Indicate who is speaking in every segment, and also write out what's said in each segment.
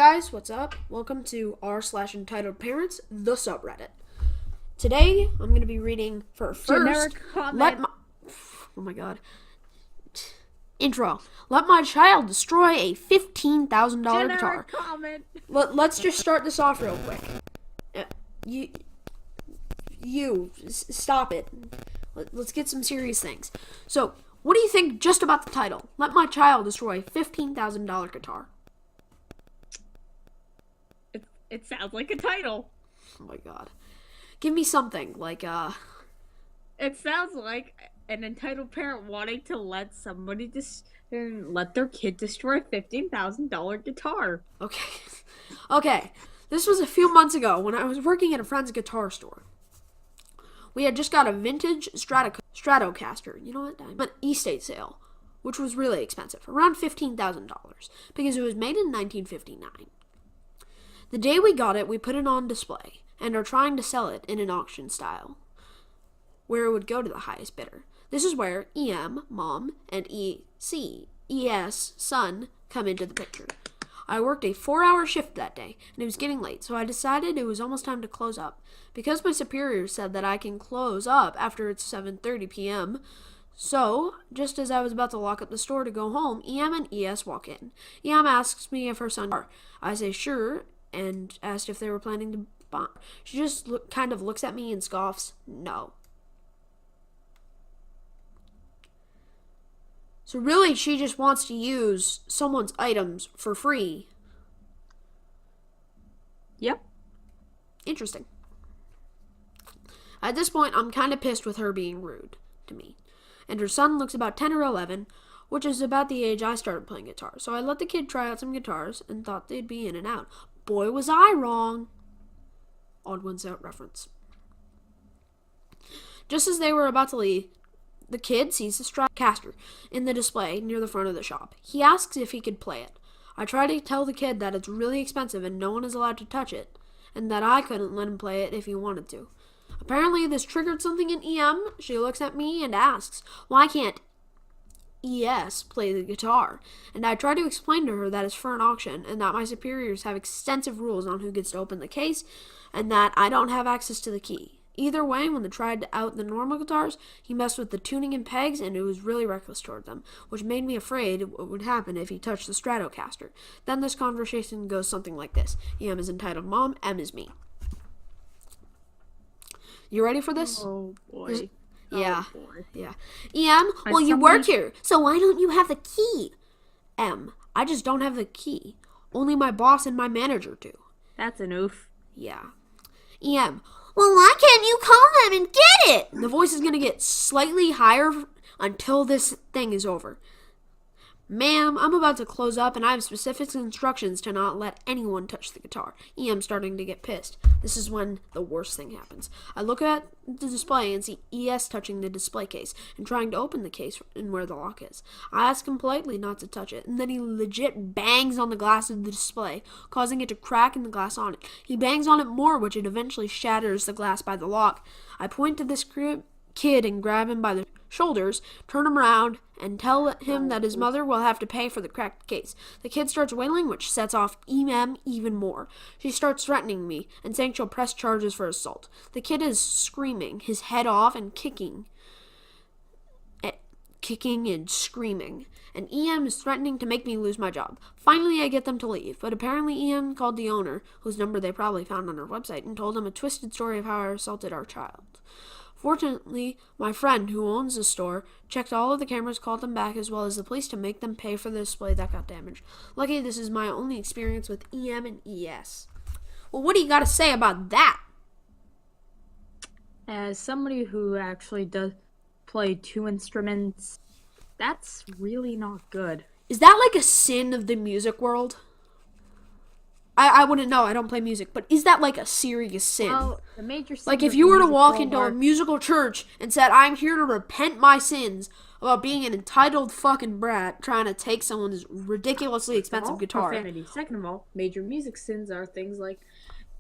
Speaker 1: Guys, what's up? Welcome to r/EntitledParents, the subreddit. Today, I'm going to be reading for first. Oh my god. Intro. Let my child destroy a $15,000 guitar.
Speaker 2: Comment.
Speaker 1: Let's just start this off real quick. Stop it. Let's get some serious things. So, what do you think just about the title? Let my child destroy a $15,000 guitar.
Speaker 2: It sounds like a title.
Speaker 1: Oh my god. Give me something like
Speaker 2: It sounds like an entitled parent wanting to let somebody let their kid destroy a $15,000 guitar.
Speaker 1: Okay. This was a few months ago when I was working at a friend's guitar store. We had just got a vintage Stratocaster, you know what? An estate sale, which was really expensive, around $15,000, because it was made in 1959. The day we got it, we put it on display and are trying to sell it in an auction style, where it would go to the highest bidder. This is where EM, mom, and ES, son, come into the picture. I worked a 4-hour shift that day, and it was getting late, so I decided it was almost time to close up. Because my superior said that I can close up after it's 7:30 p.m., so, just as I was about to lock up the store to go home, EM and ES walk in. EM asks me if her son are. I say sure, and asked if they were planning to buy. She just kind of looks at me and scoffs, no. So really, she just wants to use someone's items for free.
Speaker 2: Yep.
Speaker 1: Interesting. At this point, I'm kind of pissed with her being rude to me. And her son looks about 10 or 11, which is about the age I started playing guitar. So I let the kid try out some guitars and thought they'd be in and out. Boy, was I wrong. Odd Ones Out reference. Just as they were about to leave, the kid sees the Stratocaster in the display near the front of the shop. He asks if he could play it. I try to tell the kid that it's really expensive and no one is allowed to touch it, and that I couldn't let him play it if he wanted to. Apparently, this triggered something in EM. She looks at me and asks, why can't ES play the guitar? And I try to explain to her that it's for an auction and that my superiors have extensive rules on who gets to open the case and that I don't have access to the key. Either way, when they tried out the normal guitars, he messed with the tuning and pegs, and it was really reckless toward them, which made me afraid what would happen if he touched the Stratocaster. Then this conversation goes something like this. EM is entitled mom, M is me. You ready for this?
Speaker 2: Oh boy.
Speaker 1: Yeah.
Speaker 2: Oh boy.
Speaker 1: Yeah. EM, well, you work here, so why don't you have the key? M, I just don't have the key. Only my boss and my manager do.
Speaker 2: That's an oof.
Speaker 1: Yeah. EM, well, why can't you call them and get it? The voice is going to get slightly higher until this thing is over. Ma'am, I'm about to close up and I have specific instructions to not let anyone touch the guitar. EM starting to get pissed. This is when the worst thing happens. I look at the display and see ES touching the display case and trying to open the case and where the lock is. I ask him politely not to touch it, and then he legit bangs on the glass of the display, causing it to crack and the glass on it. He bangs on it more, which it eventually shatters the glass by the lock. I point to this kid and grab him by the shoulders, turn him around, and tell him that his mother will have to pay for the cracked case. The kid starts wailing, which sets off EM even more. She starts threatening me and saying she'll press charges for assault. The kid is screaming, his head off, and kicking and screaming. And EM is threatening to make me lose my job. Finally, I get them to leave, but apparently EM called the owner, whose number they probably found on our website, and told him a twisted story of how I assaulted our child. Fortunately, my friend, who owns the store, checked all of the cameras, called them back, as well as the police to make them pay for the display that got damaged. Lucky this is my only experience with EM and ES. Well, what do you got to say about that?
Speaker 2: As somebody who actually does play 2 instruments, that's really not good.
Speaker 1: Is that like a sin of the music world? I wouldn't know. I don't play music. But is that like a serious sin?
Speaker 2: Well, the major sin
Speaker 1: like if you were to walk into a musical church and said, I'm here to repent my sins about being an entitled fucking brat trying to take someone's ridiculously expensive guitar.
Speaker 2: Profanity. Second of all, major music sins are things like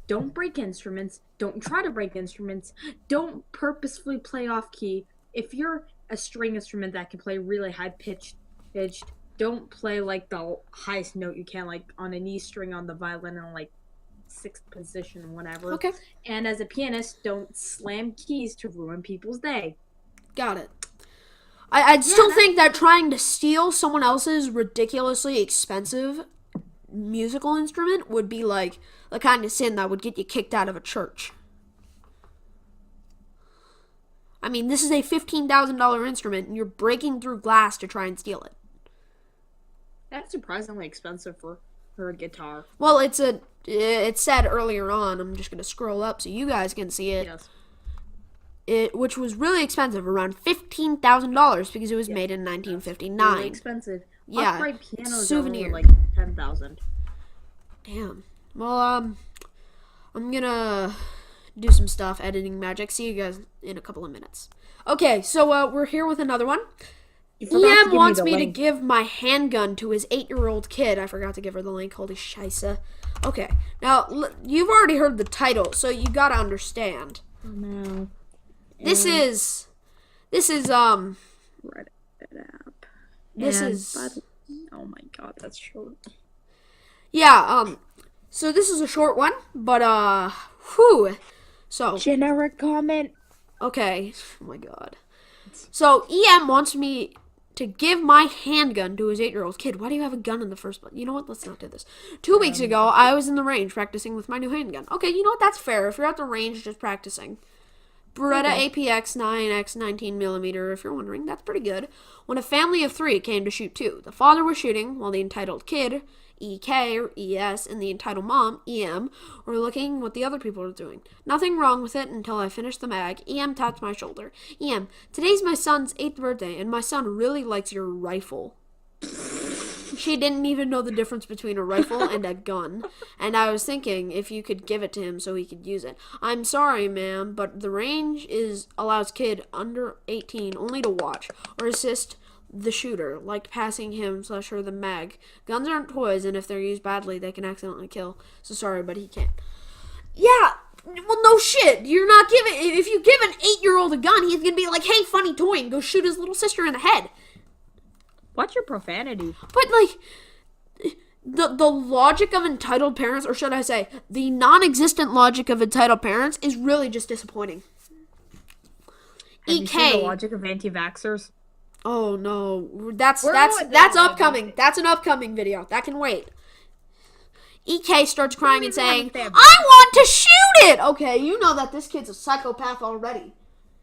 Speaker 2: don't break instruments, don't try to break instruments, don't purposefully play off key. If you're a string instrument that can play really high pitched, don't play like the highest note you can, like on an E string on the violin in like 6th position or whatever.
Speaker 1: Okay.
Speaker 2: And as a pianist, don't slam keys to ruin people's day.
Speaker 1: Got it. I'd still think that trying to steal someone else's ridiculously expensive musical instrument would be like the kind of sin that would get you kicked out of a church. I mean, this is a $15,000 instrument, and you're breaking through glass to try and steal it.
Speaker 2: That's surprisingly expensive for a guitar.
Speaker 1: Well, it said earlier on, I'm just going to scroll up so you guys can see it.
Speaker 2: Yes.
Speaker 1: Which was really expensive, around $15,000 because it was made in 1959.
Speaker 2: Really expensive.
Speaker 1: Yeah,
Speaker 2: upright pianos
Speaker 1: souvenir.
Speaker 2: are like 10,000.
Speaker 1: Damn. Well, I'm gonna do some stuff, editing magic. See you guys in a couple of minutes. Okay, so we're here with another one. EM wants me to give my handgun to his 8-year-old kid. I forgot to give her the link. Holy scheisse. Okay, now you've already heard the title, so you gotta understand.
Speaker 2: Oh no.
Speaker 1: This is
Speaker 2: Reddit app. Oh my god, that's short.
Speaker 1: Yeah, so this is a short one, but whew. So
Speaker 2: generic comment.
Speaker 1: Okay. Oh my god. So EM wants me to give my handgun to his 8-year-old kid. Why do you have a gun in the first place? You know what? Let's not do this. 2 weeks ago, I was in the range practicing with my new handgun. Okay, you know what? That's fair. If you're at the range just practicing. Beretta APX 9X 19mm, if you're wondering, that's pretty good. When a family of 3 came to shoot 2, the father was shooting while the entitled kid, EK or ES, and the entitled mom, EM, were looking what the other people were doing. Nothing wrong with it until I finished the mag. EM tapped my shoulder. EM, today's my son's 8th birthday, and my son really likes your rifle. She didn't even know the difference between a rifle and a gun, and I was thinking if you could give it to him so he could use it. I'm sorry, ma'am, but the range allows kid under 18 only to watch or assist the shooter, like passing him/her the mag. Guns aren't toys, and if they're used badly, they can accidentally kill. So sorry, but he can't. Yeah, well, no shit. You're not giving. If you give an 8-year-old a gun, he's gonna be like, "Hey, funny toy," and go shoot his little sister in the head.
Speaker 2: Watch your profanity.
Speaker 1: But like, the logic of entitled parents, or should I say, the non-existent logic of entitled parents, is really just disappointing.
Speaker 2: Have you seen the logic of anti-vaxxers?
Speaker 1: Oh no, that's upcoming. That's an upcoming video. That can wait. EK starts crying and saying, "I want to shoot it." Okay, you know that this kid's a psychopath already.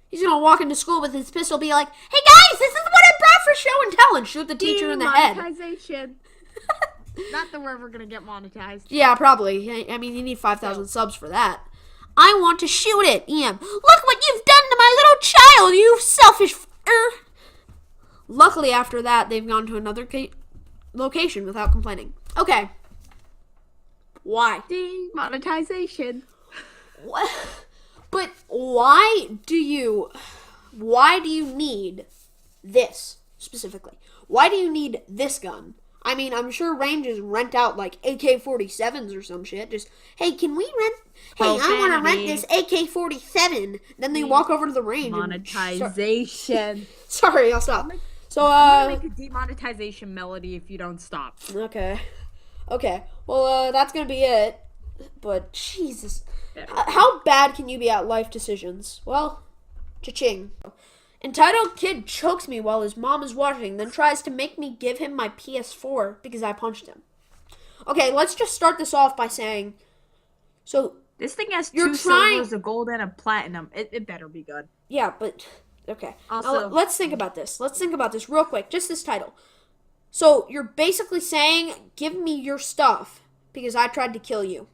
Speaker 1: He's gonna walk into school with his pistol, be like, "Hey guys, this is what I brought for show and tell," and shoot the teacher in the head.
Speaker 2: Monetization. Not that we're ever gonna get monetized.
Speaker 1: Yeah, probably. I mean, you need 5,000 subs for that. I want to shoot it, EM. Look what you've done to my little child, you selfish f***er. Luckily, after that, they've gone to another location without complaining. Okay. Why?
Speaker 2: Demonetization.
Speaker 1: What? But why do you need this specifically? Why do you need this gun? I mean, I'm sure ranges rent out like AK-47s or some shit. Just, hey, can we rent? Hey, I want to rent this AK-47. Then they walk over to the range.
Speaker 2: Monetization.
Speaker 1: Sorry, I'll stop. So,
Speaker 2: I'm gonna make a demonetization melody if you don't stop.
Speaker 1: Okay. Well, that's gonna be it. But Jesus, how bad can you be at life decisions? Well, cha-ching. Entitled kid chokes me while his mom is watching, then tries to make me give him my PS4 because I punched him. Okay, let's just start this off by saying, so
Speaker 2: this thing has 2 silvers, a gold, and a platinum. It better be good.
Speaker 1: Yeah, but okay.
Speaker 2: Also,
Speaker 1: now, let's think about this. Let's think about this real quick. Just this title. So you're basically saying, give me your stuff because I tried to kill you.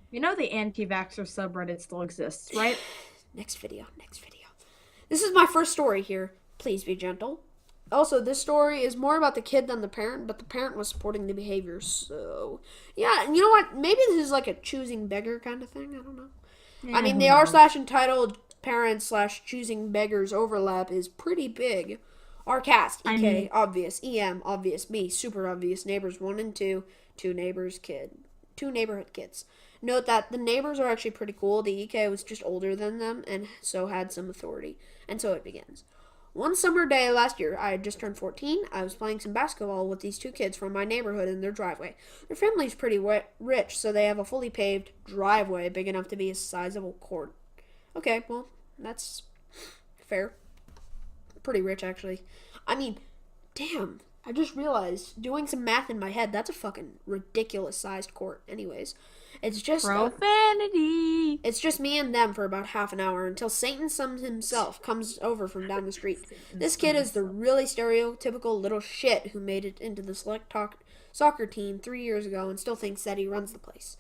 Speaker 2: You know the anti-vaxxer subreddit still exists, right?
Speaker 1: Next video. This is my first story here. Please be gentle. Also, this story is more about the kid than the parent, but the parent was supporting the behavior, so... Yeah, and you know what? Maybe this is like a choosing beggar kind of thing. I don't know. Yeah, I mean, the r/entitled parents / choosing beggars overlap is pretty big. Our cast, EK, obvious. EM, obvious. Me, super obvious. Neighbors 1 and 2. 2 neighborhood kids. Note that the neighbors are actually pretty cool. The EK was just older than them and so had some authority. And so it begins. One summer day last year, I had just turned 14. I was playing some basketball with these two kids from my neighborhood in their driveway. Their family's pretty rich, so they have a fully paved driveway big enough to be a sizable court. Okay, well, that's fair. Pretty rich, actually. I mean, damn. I just realized, doing some math in my head, that's a fucking ridiculous sized court. Anyways, it's just
Speaker 2: profanity.
Speaker 1: It's just me and them for about half an hour until Satan's son himself comes over from down the street. This kid is the really stereotypical little shit who made it into the select soccer team 3 years ago and still thinks that he runs the place.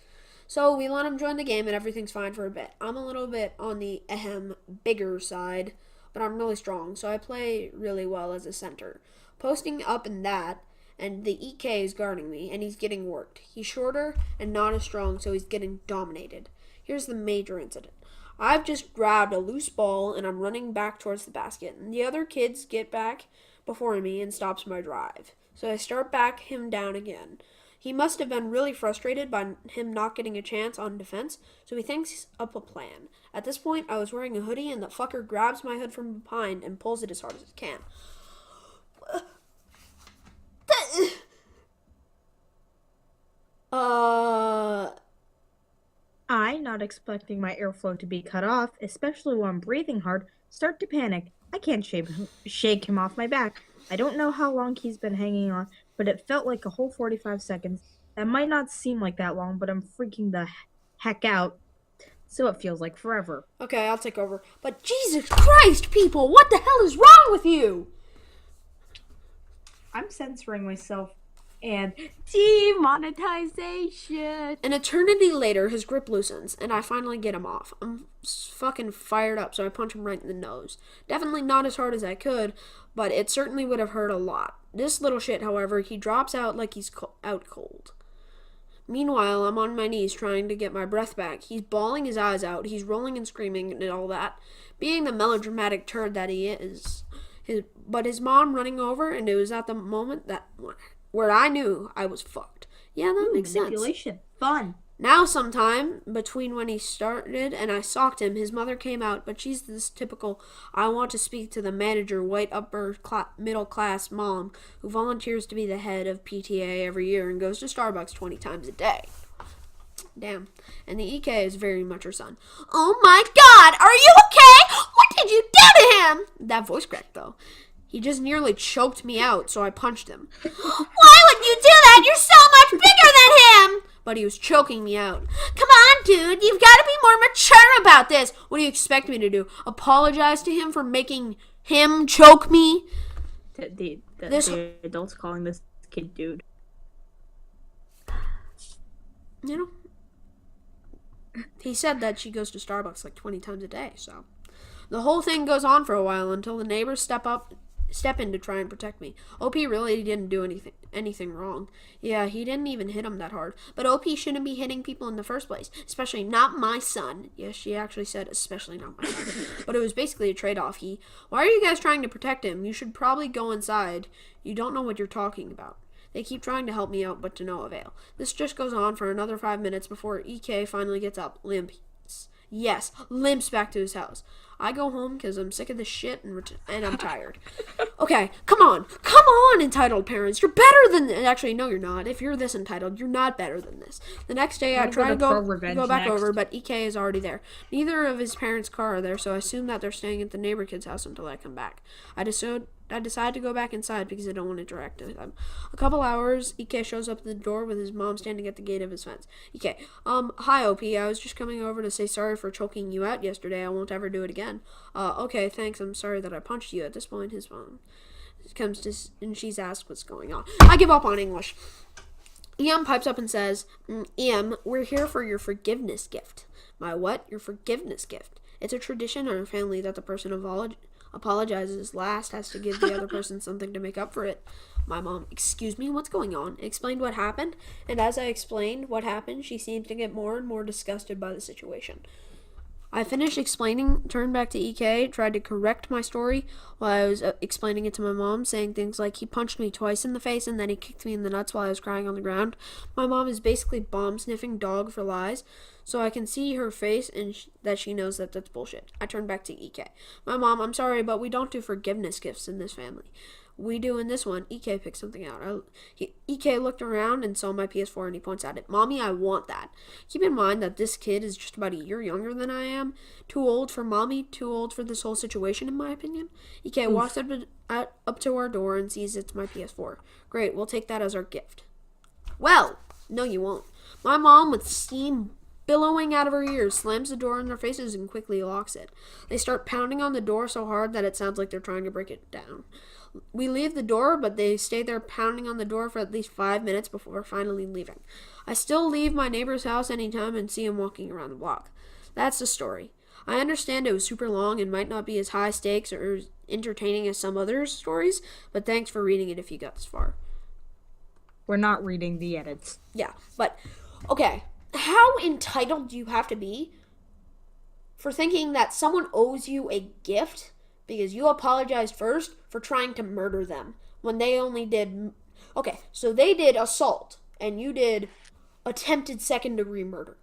Speaker 1: So we let him join the game and everything's fine for a bit. I'm a little bit on the bigger side, but I'm really strong, so I play really well as a center. Posting up in that, and the EK is guarding me, and he's getting worked. He's shorter and not as strong, so he's getting dominated. Here's the major incident. I've just grabbed a loose ball, and I'm running back towards the basket, and the other kids get back before me and stops my drive. So I start back him down again. He must have been really frustrated by him not getting a chance on defense, so he thinks up a plan. At this point, I was wearing a hoodie, and the fucker grabs my hood from behind and pulls it as hard as he can.
Speaker 3: I, not expecting my airflow to be cut off, especially when I'm breathing hard, start to panic. I can't shake him off my back. I don't know how long he's been hanging on, but it felt like a whole 45 seconds. That might not seem like that long, but I'm freaking the heck out, so it feels like forever.
Speaker 1: Okay, I'll take over. But Jesus Christ, people, what the hell is wrong with you?
Speaker 3: I'm censoring myself. And
Speaker 2: Demonetization.
Speaker 1: An eternity later, his grip loosens, and I finally get him off. I'm fucking fired up, so I punch him right in the nose. Definitely not as hard as I could, but it certainly would have hurt a lot. This little shit, however, he drops out like he's out cold. Meanwhile, I'm on my knees trying to get my breath back. He's bawling his eyes out. He's rolling and screaming and all that. Being the melodramatic turd that he is. But his mom running over, and it was at the moment where I knew I was fucked. Yeah, that makes sense.
Speaker 3: Manipulation. Fun.
Speaker 1: Now sometime between when he started and I socked him, his mother came out, but she's this typical I want to speak to the manager white upper middle class mom who volunteers to be the head of PTA every year and goes to Starbucks 20 times a day. Damn. And the EK is very much her son. Oh my God, are you okay? What did you do to him? That voice crack though. He just nearly choked me out, so I punched him. Why would you do that? You're so much bigger than him! But he was choking me out. Come on, dude. You've got to be more mature about this. What do you expect me to do? Apologize to him for making him choke me?
Speaker 3: The adult's calling this kid dude.
Speaker 1: You know, he said that she goes to Starbucks like 20 times a day, so. The whole thing goes on for a while until the neighbors step in to try and protect me. OP really didn't do anything wrong. Yeah, he didn't even hit him that hard. But OP shouldn't be hitting people in the first place. Especially not my son. Yes, she actually said, especially not my son. But it was basically a trade-off. Why are you guys trying to protect him? You should probably go inside. You don't know what you're talking about. They keep trying to help me out, but to no avail. This just goes on for another 5 minutes before EK finally gets up, limps back to his house. I go home because I'm sick of this shit and I'm tired. Okay, come on, entitled parents. You're better than this. Actually, no, you're not. If you're this entitled, you're not better than this. The next day, I try to go back over, but EK is already there. Neither of his parents' car are there, so I assume that they're staying at the neighbor kid's house until I come back. I decide to go back inside because I don't want to interact with them. A couple hours, EK shows up at the door with his mom standing at the gate of his fence. EK, hi OP, I was just coming over to say sorry for choking you out yesterday. I won't ever do it again. Okay, thanks. I'm sorry that I punched you. At this point, his mom comes to and she's asked what's going on. I give up on English. EM pipes up and says, EM, we're here for your forgiveness gift. My what? Your forgiveness gift. It's a tradition in our family that the person apologizes last has to give the other person something to make up for it. My mom, excuse me, what's going on? Explained what happened, and as I explained what happened, she seemed to get more and more disgusted by the situation. I finished explaining, turned back to EK, tried to correct my story while I was explaining it to my mom, saying things like he punched me twice in the face and then he kicked me in the nuts while I was crying on the ground. My mom is basically bomb-sniffing dog for lies, so I can see her face and that she knows that that's bullshit. I turn back to EK. My mom, I'm sorry, but we don't do forgiveness gifts in this family. We do in this one. EK picked something out. EK looked around and saw my PS4 and he points at it. Mommy, I want that. Keep in mind that this kid is just about a year younger than I am. Too old for mommy, too old for this whole situation, in my opinion. EK walks up to our door and sees it's my PS4. Great, we'll take that as our gift. Well, no you won't. My mom, with steam billowing out of her ears, slams the door in their faces and quickly locks it. They start pounding on the door so hard that it sounds like they're trying to break it down. We leave the door, but they stay there pounding on the door for at least 5 minutes before finally leaving. I still leave my neighbor's house anytime and see him walking around the block. That's the story. I understand it was super long and might not be as high stakes or as entertaining as some other stories, but thanks for reading it if you got this far.
Speaker 2: We're not reading the edits.
Speaker 1: Yeah, but, okay. How entitled do you have to be for thinking that someone owes you a gift because you apologized first for trying to murder them when they only did... Okay, so they did assault, and you did attempted second-degree murder.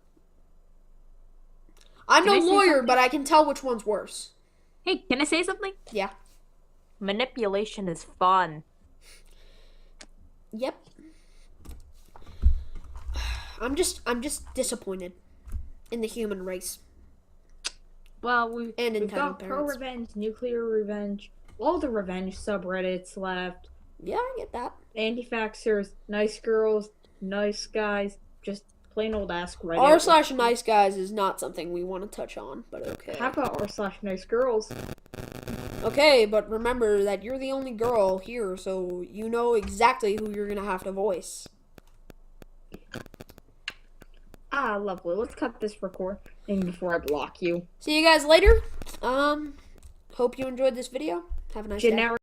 Speaker 1: I'm no lawyer, but I can tell which one's worse.
Speaker 2: Hey, can I say something?
Speaker 1: Yeah.
Speaker 3: Manipulation is fun.
Speaker 1: Yep. I'm just disappointed in the human race.
Speaker 2: Well, we've
Speaker 1: entitled
Speaker 2: got
Speaker 1: parents.
Speaker 2: pro-revenge, nuclear revenge, all the revenge subreddits left.
Speaker 1: Yeah, I get that.
Speaker 2: Anti-vaxxers, nice girls, nice guys, just plain old ask Reddit.
Speaker 1: R/nice guys is not something we want to touch on, but okay.
Speaker 2: How about r/nice girls?
Speaker 1: Okay, but remember that you're the only girl here, so you know exactly who you're gonna have to voice.
Speaker 2: Ah, lovely. Let's cut this recording before I block you.
Speaker 1: See you guys later. Hope you enjoyed this video. Have a nice day.